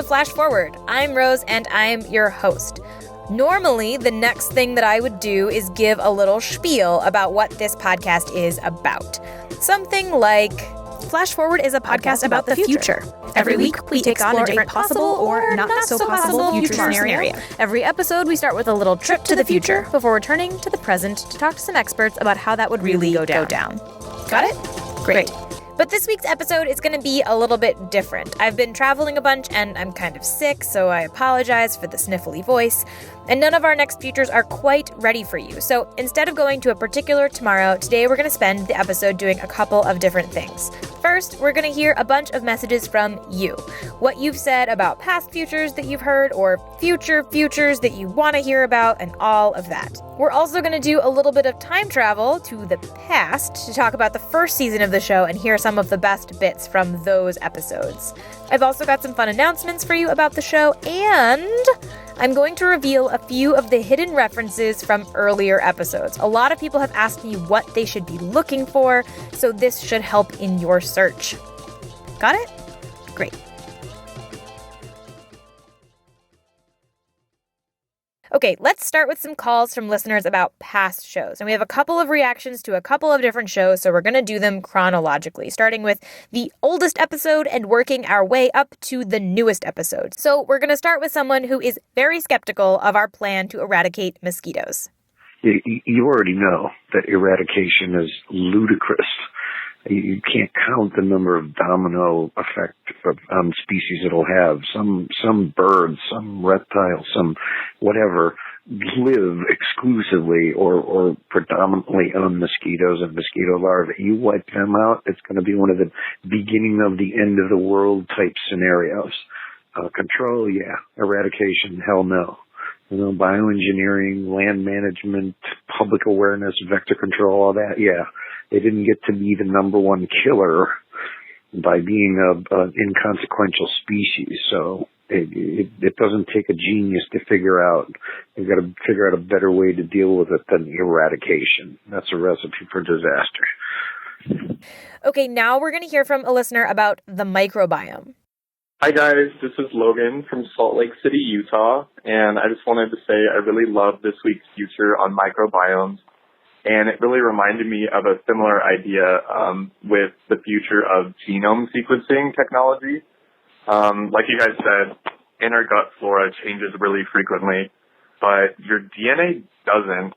to Flash Forward. I'm Rose, and I'm your host. Normally, the next thing that I would do is give a little spiel about what this podcast is about. Something like, Flash Forward is a podcast about the future. Every week, we take on a different possible or not so possible future scenario. Every episode, we start with a little trip to the future before returning to the present to talk to some experts about how that would really go down. Got it? Great. But this week's episode is going to be a little bit different. I've been traveling a bunch and I'm kind of sick, so I apologize for the sniffly voice. And none of our next futures are quite ready for you. So instead of going to a particular tomorrow, today we're going to spend the episode doing a couple of different things. First, we're going to hear a bunch of messages from you. What you've said about past futures that you've heard or future futures that you want to hear about and all of that. We're also going to do a little bit of time travel to the past to talk about the first season of the show and hear some of the best bits from those episodes. I've also got some fun announcements for you about the show, and I'm going to reveal a few of the hidden references from earlier episodes. A lot of people have asked me what they should be looking for, so this should help in your search. Got it? Great. Okay, let's start with some calls from listeners about past shows. And we have a couple of reactions to a couple of different shows, so we're going to do them chronologically, starting with the oldest episode and working our way up to the newest episode. So we're going to start with someone who is very skeptical of our plan to eradicate mosquitoes. You already know that eradication is ludicrous. You can't count the number of domino effect on species it'll have. Some birds, some reptiles, some whatever live exclusively or predominantly on mosquitoes and mosquito larvae. You wipe them out, it's going to be one of the beginning of the end of the world type scenarios. Control, yeah. Eradication, hell no. Bioengineering, land management, public awareness, vector control, all that, yeah. They didn't get to be the number one killer by being an inconsequential species. So it doesn't take a genius to figure out. You've got to figure out a better way to deal with it than eradication. That's a recipe for disaster. Okay, now we're going to hear from a listener about the microbiome. Hi guys, this is Logan from Salt Lake City, Utah, and I just wanted to say I really love this week's future on microbiomes, and it really reminded me of a similar idea with the future of genome sequencing technology. Like you guys said, inner gut flora changes really frequently, but your DNA doesn't,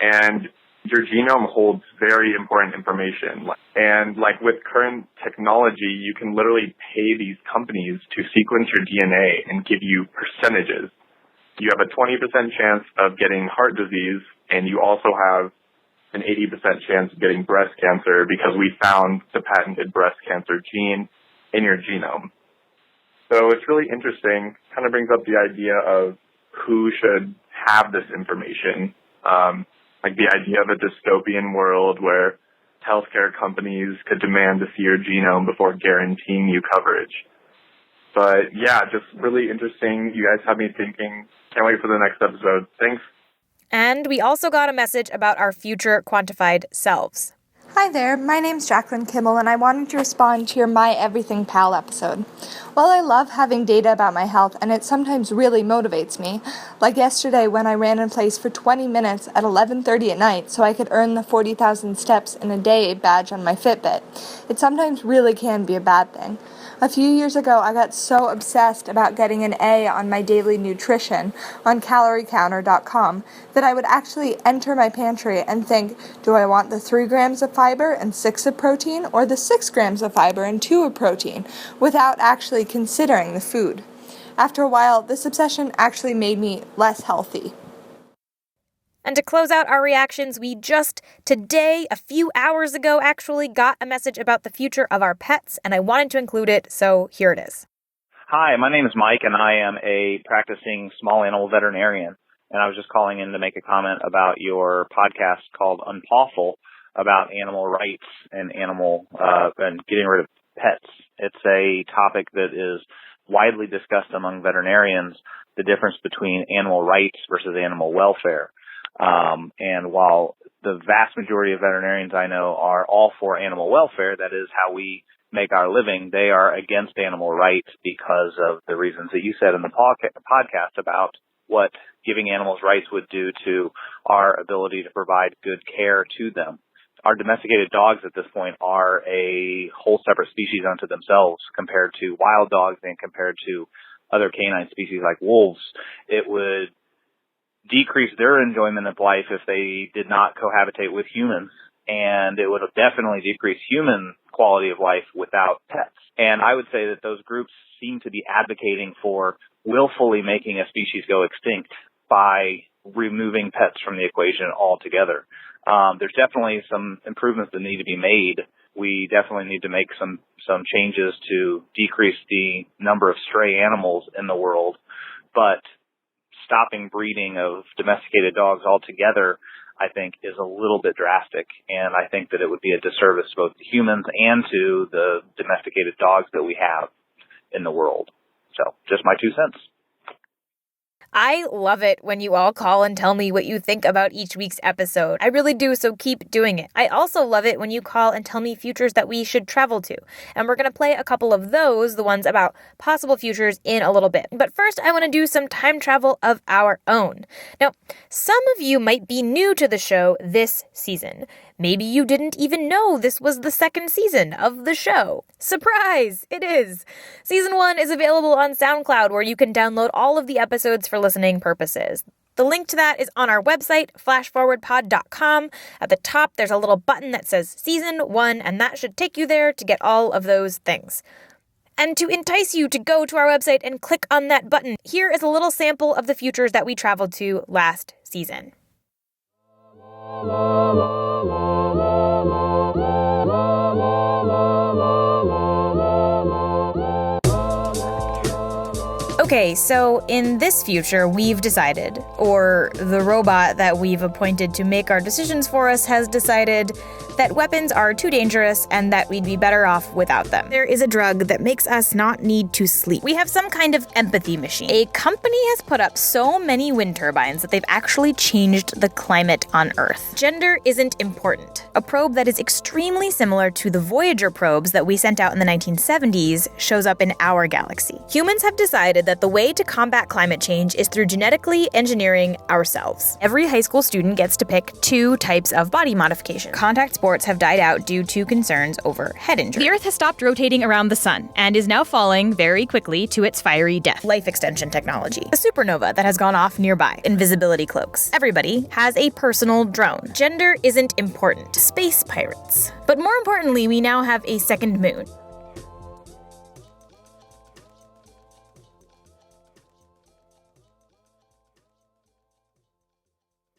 and your genome holds very important information. And like with current technology, you can literally pay these companies to sequence your DNA and give you percentages. You have a 20% chance of getting heart disease, and you also have an 80% chance of getting breast cancer because we found the patented breast cancer gene in your genome. So it's really interesting, kind of brings up the idea of who should have this information. Like the idea of a dystopian world where healthcare companies could demand to see your genome before guaranteeing you coverage. But yeah, just really interesting. You guys have me thinking. Can't wait for the next episode. Thanks. And we also got a message about our future quantified selves. Hi there, my name's Jacqueline Kimmel, and I wanted to respond to your My Everything Pal episode. While I love having data about my health, and it sometimes really motivates me, like yesterday when I ran in place for 20 minutes at 11:30 at night so I could earn the 40,000 steps in a day badge on my Fitbit, it sometimes really can be a bad thing. A few years ago, I got so obsessed about getting an A on my daily nutrition on caloriecounter.com that I would actually enter my pantry and think, do I want the 3 grams of fiber and 6 of protein, or the 6 grams of fiber and 2 of protein, without actually considering the food. After a while, this obsession actually made me less healthy. And to close out our reactions, we just today, a few hours ago actually, got a message about the future of our pets, and I wanted to include it, so here it is. Hi, my name is Mike, and I am a practicing small animal veterinarian, and I was just calling in to make a comment about your podcast called Unpawful about animal rights and animal and getting rid of pets. It's a topic that is widely discussed among veterinarians, the difference between animal rights versus animal welfare. And while the vast majority of veterinarians I know are all for animal welfare. That is how we make our living. They are against animal rights because of the reasons that you said in the podcast about what giving animals rights would do to our ability to provide good care to them. Our domesticated dogs at this point are a whole separate species unto themselves compared to wild dogs and compared to other canine species like wolves. It would decrease their enjoyment of life if they did not cohabitate with humans, and it would definitely decrease human quality of life without pets. And I would say that those groups seem to be advocating for willfully making a species go extinct by removing pets from the equation altogether. There's definitely some improvements that need to be made. We definitely need to make some changes to decrease the number of stray animals in the world, but stopping breeding of domesticated dogs altogether, I think, is a little bit drastic, and I think that it would be a disservice to both the humans and to the domesticated dogs that we have in the world. So, just my 2 cents. I love it when you all call and tell me what you think about each week's episode. I really do, so keep doing it. I also love it when you call and tell me futures that we should travel to. And we're going to play a couple of those, the ones about possible futures, in a little bit. But first, I want to do some time travel of our own. Now, some of you might be new to the show this season. Maybe you didn't even know this was the 2nd season of the show. Surprise! It is! Season 1 is available on SoundCloud, where you can download all of the episodes for listening purposes. The link to that is on our website, flashforwardpod.com. At the top, there's a little button that says Season 1, and that should take you there to get all of those things. And to entice you to go to our website and click on that button, here is a little sample of the futures that we traveled to last season. Okay, so in this future, we've decided, or the robot that we've appointed to make our decisions for us has decided that weapons are too dangerous and that we'd be better off without them. There is a drug that makes us not need to sleep. We have some kind of empathy machine. A company has put up so many wind turbines that they've actually changed the climate on Earth. Gender isn't important. A probe that is extremely similar to the Voyager probes that we sent out in the 1970s shows up in our galaxy. Humans have decided that the way to combat climate change is through genetically engineering ourselves. Every high school student gets to pick 2 types of body modification. Contact sports have died out due to concerns over head injury. The Earth has stopped rotating around the sun and is now falling very quickly to its fiery death. Life extension technology. A supernova that has gone off nearby. Invisibility cloaks. Everybody has a personal drone. Gender isn't important. Space pirates. But more importantly, we now have a second moon.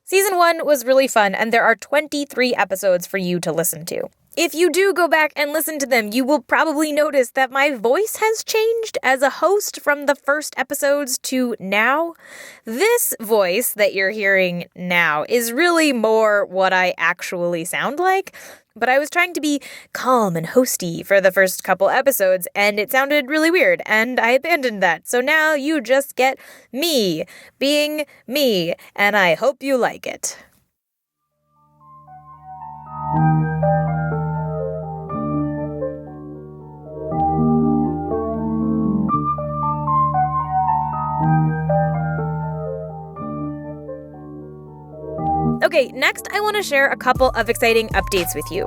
Season 1 was really fun, and there are 23 episodes for you to listen to. If you do go back and listen to them, you will probably notice that my voice has changed as a host from the first episodes to now. This voice that you're hearing now is really more what I actually sound like. But I was trying to be calm and hosty for the first couple episodes, and it sounded really weird, and I abandoned that. So now you just get me being me, and I hope you like it. Okay, next I want to share a couple of exciting updates with you.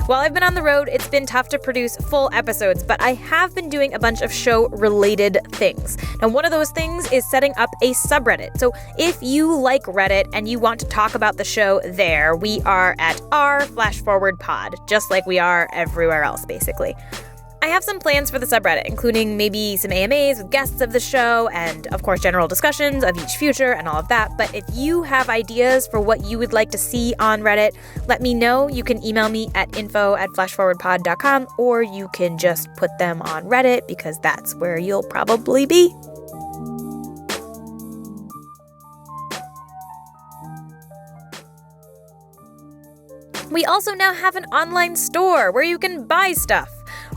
While I've been on the road, it's been tough to produce full episodes, but I have been doing a bunch of show-related things. Now, one of those things is setting up a subreddit. So if you like Reddit and you want to talk about the show there, we are at r/forwardpod, just like we are everywhere else, basically. I have some plans for the subreddit, including maybe some AMAs with guests of the show and, of course, general discussions of each future and all of that. But if you have ideas for what you would like to see on Reddit, let me know. You can email me at info@flashforwardpod.com, or you can just put them on Reddit because that's where you'll probably be. We also now have an online store where you can buy stuff.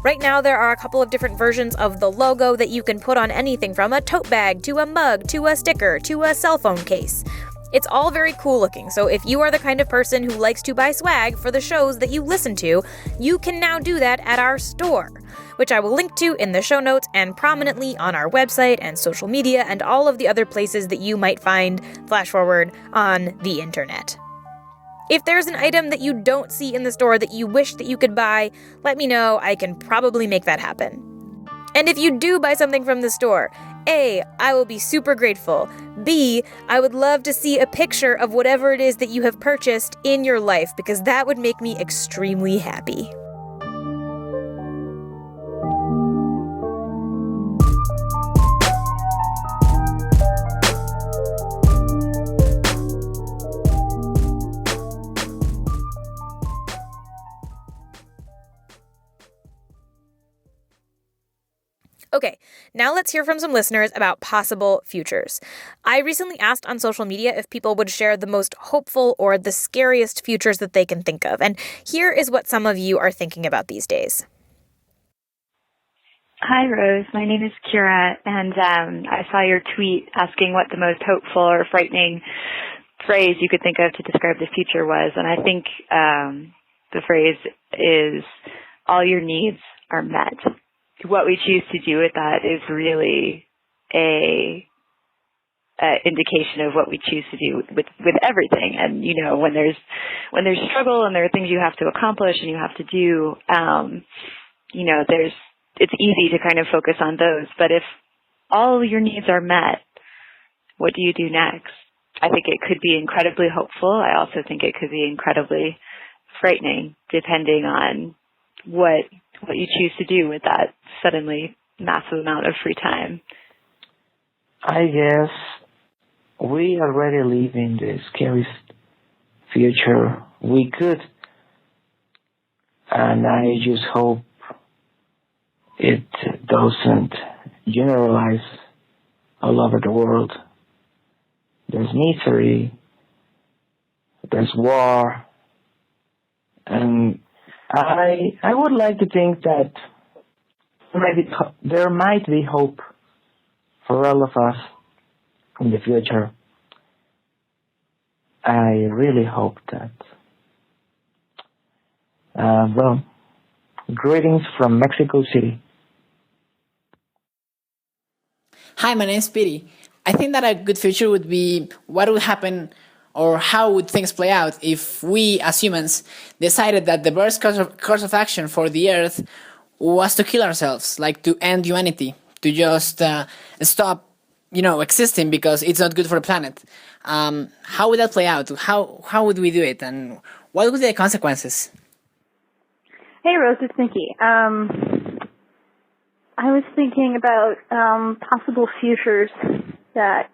Right now, there are a couple of different versions of the logo that you can put on anything from a tote bag to a mug to a sticker to a cell phone case. It's all very cool looking, so if you are the kind of person who likes to buy swag for the shows that you listen to, you can now do that at our store, which I will link to in the show notes and prominently on our website and social media and all of the other places that you might find Flash Forward on the internet. If there's an item that you don't see in the store that you wish that you could buy, let me know. I can probably make that happen. And if you do buy something from the store, A, I will be super grateful. B, I would love to see a picture of whatever it is that you have purchased in your life, because that would make me extremely happy. Okay, now let's hear from some listeners about possible futures. I recently asked on social media if people would share the most hopeful or the scariest futures that they can think of, and here is what some of you are thinking about these days. Hi, Rose. My name is Kira, and I saw your tweet asking what the most hopeful or frightening phrase you could think of to describe the future was, and I think the phrase is, all your needs are met. What we choose to do with that is really a indication of what we choose to do with everything. And you know, when there's struggle and there are things you have to accomplish and you have to do, you know, it's easy to kind of focus on those. But if all your needs are met, what do you do next? I think it could be incredibly hopeful. I also think it could be incredibly frightening, depending on what you choose to do with that suddenly massive amount of free time. I guess we already live in the scariest future we could, and I just hope it doesn't generalize all over the world. There's misery, there's war, and I would like to think that there might be hope for all of us in the future. I really hope that. Well, greetings from Mexico City. Hi, my name is Piri. I think that a good future would be what would happen or how would things play out if we, as humans, decided that the best course of action for the Earth was to kill ourselves, like to end humanity, to just stop, existing because it's not good for the planet. How would that play out? How would we do it, and what would be the consequences? Hey, Rose, it's Nikki. I was thinking about possible futures that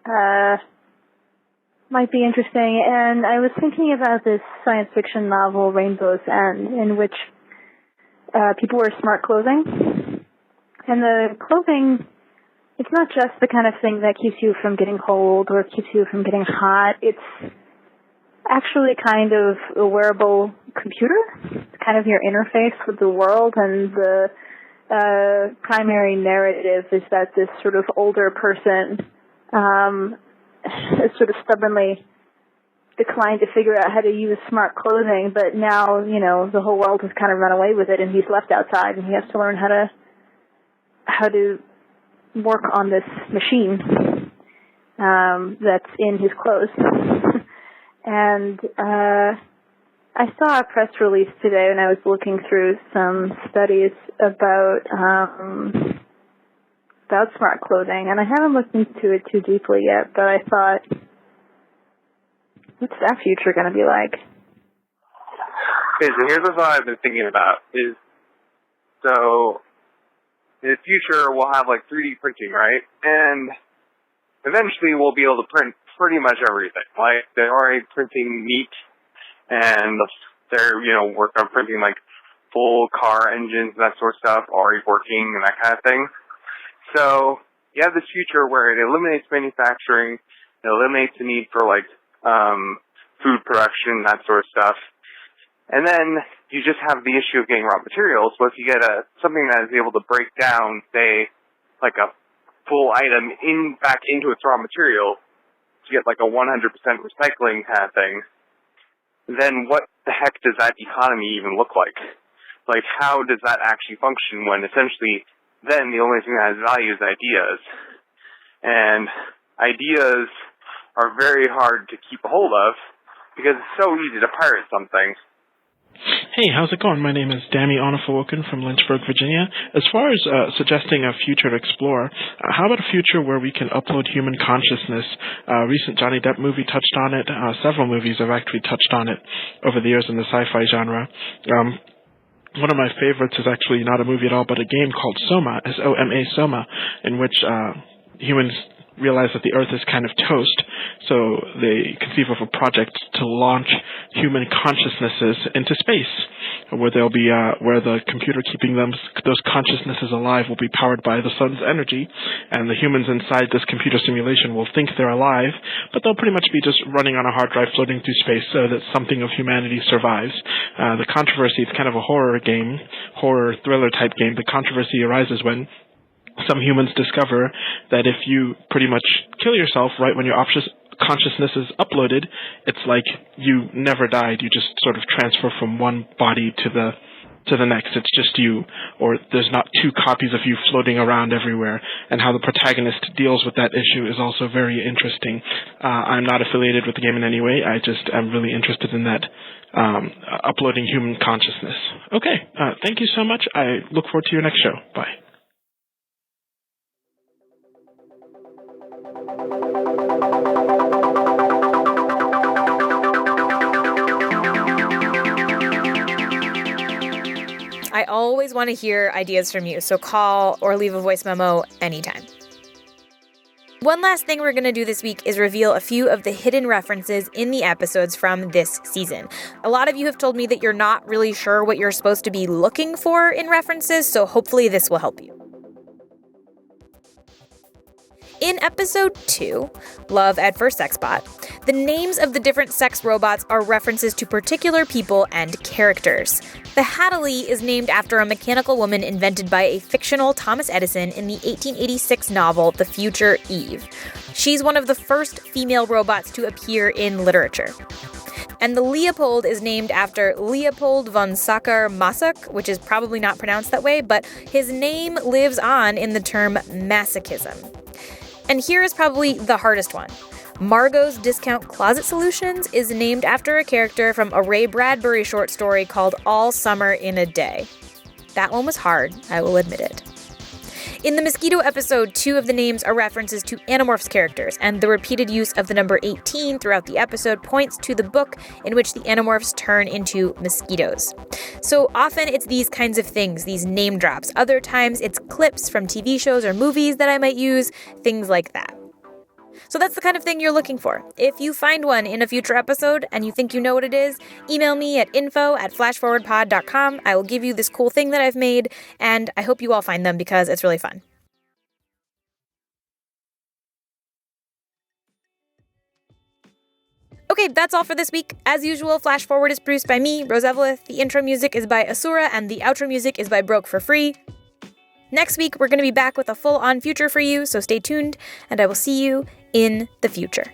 might be interesting, and I was thinking about this science fiction novel, Rainbow's End, in which people wear smart clothing. And the clothing, it's not just the kind of thing that keeps you from getting cold or keeps you from getting hot. It's actually kind of a wearable computer. It's kind of your interface with the world, and the primary narrative is that this sort of older person has sort of stubbornly declined to figure out how to use smart clothing, but now, the whole world has kind of run away with it, and he's left outside, and he has to learn how to work on this machine that's in his clothes. And I saw a press release today when I was looking through some studies about smart clothing, and I haven't looked into it too deeply yet, but I thought, what's that future going to be like? Okay, so here's what I've been thinking about is, so in the future we'll have like 3D printing, right? And eventually we'll be able to print pretty much everything. Like they're already printing meat, and they're, working on printing like full car engines and that sort of stuff, already working and that kind of thing. So you have this future where it eliminates manufacturing, it eliminates the need for like food production, that sort of stuff. And then you just have the issue of getting raw materials. So if you get something that is able to break down, say, like a full item back into its raw material, to get like a 100% recycling kind of thing, then what the heck does that economy even look like? Like, how does that actually function when essentially then the only thing that has value is ideas? And ideas are very hard to keep a hold of because it's so easy to pirate something. Hey, how's it going? My name is Dami Onafowoken from Lynchburg, Virginia. As far as suggesting a future to explore, how about a future where we can upload human consciousness? Recent Johnny Depp movie touched on it. Several movies have actually touched on it over the years in the sci-fi genre. One of my favorites is actually not a movie at all, but a game called Soma, S-O-M-A, Soma, in which humans realize that the Earth is kind of toast, so they conceive of a project to launch human consciousnesses into space, where they'll be where the computer keeping those consciousnesses alive will be powered by the sun's energy, and the humans inside this computer simulation will think they're alive, but they'll pretty much be just running on a hard drive floating through space so that something of humanity survives. The controversy, it's kind of a horror thriller type game. The controversy arises when some humans discover that if you pretty much kill yourself right when your consciousness is uploaded, it's like you never died. You just sort of transfer from one body to the next. It's just you, or there's not two copies of you floating around everywhere. And how the protagonist deals with that issue is also very interesting. I'm not affiliated with the game in any way. I just am really interested in that uploading human consciousness. Okay, thank you so much. I look forward to your next show. Bye. I always want to hear ideas from you, so call or leave a voice memo anytime. One last thing we're going to do this week is reveal a few of the hidden references in the episodes from this season. A lot of you have told me that you're not really sure what you're supposed to be looking for in references, so hopefully this will help you. In episode 2, Love at First Sex Bot, the names of the different sex robots are references to particular people and characters. The Hadley is named after a mechanical woman invented by a fictional Thomas Edison in the 1886 novel The Future Eve. She's one of the first female robots to appear in literature. And the Leopold is named after Leopold von Sacher-Masoch, which is probably not pronounced that way, but his name lives on in the term masochism. And here is probably the hardest one. Margot's Discount Closet Solutions is named after a character from a Ray Bradbury short story called All Summer in a Day. That one was hard, I will admit it. In the Mosquito episode, 2 of the names are references to Animorphs characters, and the repeated use of the number 18 throughout the episode points to the book in which the Animorphs turn into mosquitoes. So often it's these kinds of things, these name drops. Other times it's clips from TV shows or movies that I might use, things like that. So that's the kind of thing you're looking for. If you find one in a future episode and you think you know what it is, email me at info@flashforwardpod.com. I will give you this cool thing that I've made, and I hope you all find them because it's really fun. Okay, that's all for this week. As usual, Flash Forward is produced by me, Rose Eveleth. The intro music is by Asura, and the outro music is by Broke for Free. Next week, we're going to be back with a full-on future for you, so stay tuned, and I will see you in the future.